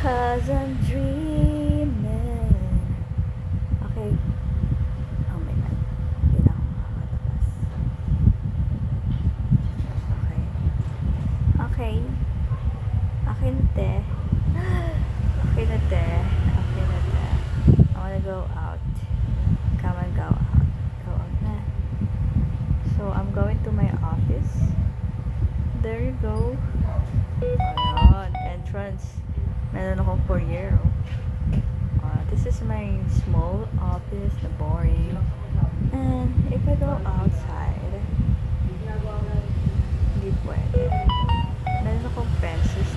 'Cause I'm dreaming. Okay. Oh my God. Hindi na ako makakalabas. Okay. Okay. Okay na, te. Okay na, te. Okay na, te. I wanna go out. Come and go out. Go out na. So, I'm going to my office. There you go. Ayan. Entrance. Meron akong foyer. This is my small office. The boring. And if I go outside, hindi pwede. Meron akong fences